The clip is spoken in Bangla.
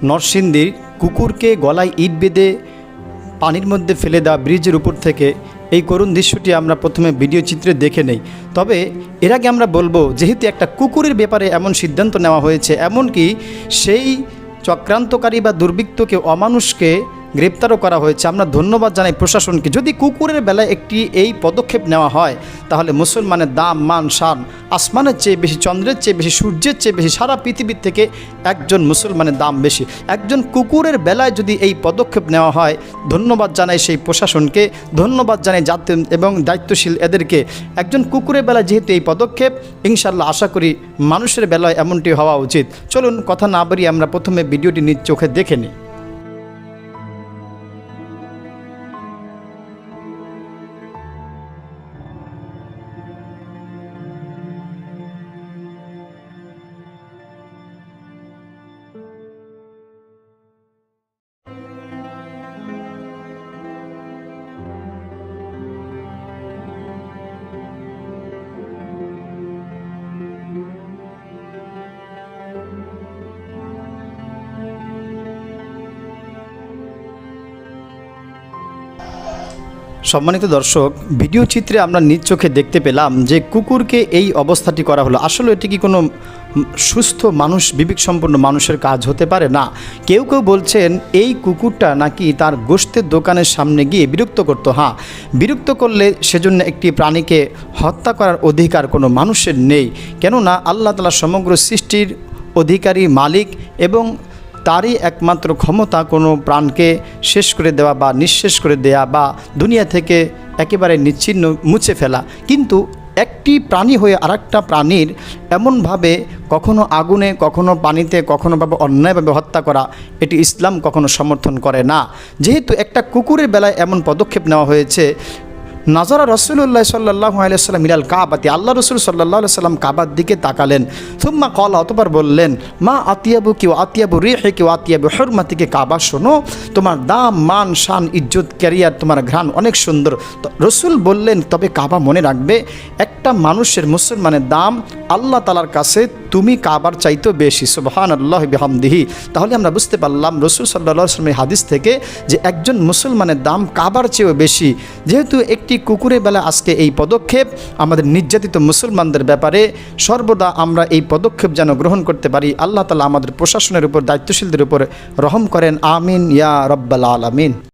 নরসিংদীর কুকুরকে গলায় ইট বেঁধে পানির মধ্যে ফেলে দেওয়া ব্রিজের উপর থেকে এই করুণ দৃশ্যটি আমরা প্রথমে ভিডিও চিত্রে দেখে নেই। তবে এর আগে আমরা বলবো, যেহেতু একটা কুকুরের ব্যাপারে এমন সিদ্ধান্ত নেওয়া হয়েছে, এমনকি সেই চক্রান্তকারী বা দুর্বৃত্তকে, অমানুষকে গ্রেপ্তারও করা হয়েছে। আমরা ধন্যবাদ জানাই প্রশাসনকে। যদি কুকুরের বেলায় একটি এই পদক্ষেপ নেওয়া হয়, তাহলে মুসলমানের দাম, মান, শান আসমানের চেয়ে বেশি, চন্দ্রের চেয়ে বেশি, সূর্যের চেয়ে বেশি, সারা পৃথিবীর থেকে একজন মুসলমানের দাম বেশি। একজন কুকুরের বেলায় যদি এই পদক্ষেপ নেওয়া হয়, ধন্যবাদ জানাই সেই প্রশাসনকে, ধন্যবাদ জানাই জাতীয় এবং দায়িত্বশীল এদেরকে। একজন কুকুরের বেলায় যেহেতু এই পদক্ষেপ, ইনশাল্লাহ আশা করি মানুষের বেলায় এমনটি হওয়া উচিত। চলুন কথা না বাড়িয়ে আমরা প্রথমে ভিডিওটি নিজ চোখে দেখে নিই। সম্মানিত দর্শক, ভিডিও চিত্রে আমরা নিজ চোখে দেখতে পেলাম যে কুকুরকে এই অবস্থাটি করা হলো। আসলে এটি কি কোনো সুস্থ মানুষ, বিবেকসম্পন্ন মানুষের কাজ হতে পারে? না। কেউ কেউ বলছেন এই কুকুরটা নাকি তার গোশতের দোকানের সামনে গিয়ে বিরক্ত করতো। হ্যাঁ, বিরক্ত করলে সেজন্য একটি প্রাণীকে হত্যা করার অধিকার কোনো মানুষের নেই। কেননা আল্লাহ তাআলা সমগ্র সৃষ্টির অধিকারী, মালিক, এবং তারই একমাত্র ক্ষমতা কোনো প্রাণকে শেষ করে দেওয়া বা নিঃশেষ করে দেওয়া বা দুনিয়া থেকে একেবারে নিচ্ছিন্ন মুছে ফেলা। কিন্তু একটি প্রাণী হয়ে আরেকটা প্রাণীর এমনভাবে কখনো আগুনে, কখনো পানিতে, কখনোভাবে অন্যায়ভাবে হত্যা করা, এটি ইসলাম কখনো সমর্থন করে না। যেহেতু একটা কুকুরের বেলায় এমন পদক্ষেপ নেওয়া হয়েছে, নাজারা রাসূলুল্লাহ সাল্লাল্লাহু আলাইহি ওয়াসাল্লাম ইলাল কাবাতি, আল্লাহ রসুল সাল্লাল্লাহু আলাইহি ওয়াসাল্লাম কাবার দিকে তাকালেন। থুম্মা ক্বালা, অতঃপর বললেন, মা আতিয়াবু কি আতিয়াবু রিহি আতিয়াবু হুরমাতিকে, কাবা শোনো, তোমার দাম, মান, শান, ইজ্জত, ক্যারিয়ার, তোমার ঘ্রাণ অনেক সুন্দর। রসুল বললেন, তবে কাবা মনে রাখবে, একটা মানুষের, মুসলমানের দাম আল্লাহ তাআলার কাছে তুমি কাবার চাইতেও বেশি। সুবহানাল্লাহি বিহামদিহি। তাহলে আমরা বুঝতে পারলাম রসুল সাল্লাল্লাহু আলাইহি ওয়াসাল্লামের হাদিস থেকে যে একজন মুসলমানের দাম কাবার চেয়েও বেশি। যেহেতু একটি কুকুরের বেলা আজকে এই পদক্ষেপ, আমাদের নির্যাতিত মুসলমানদের ব্যাপারে সর্বদা আমরা এই পদক্ষেপ যেন গ্রহণ করতে পারি। আল্লাহ তাআলা আমাদের প্রশাসনের উপর, দায়িত্বশীলদের উপর রহম করেন। আমিন ইয়া রাব্বাল আলামিন।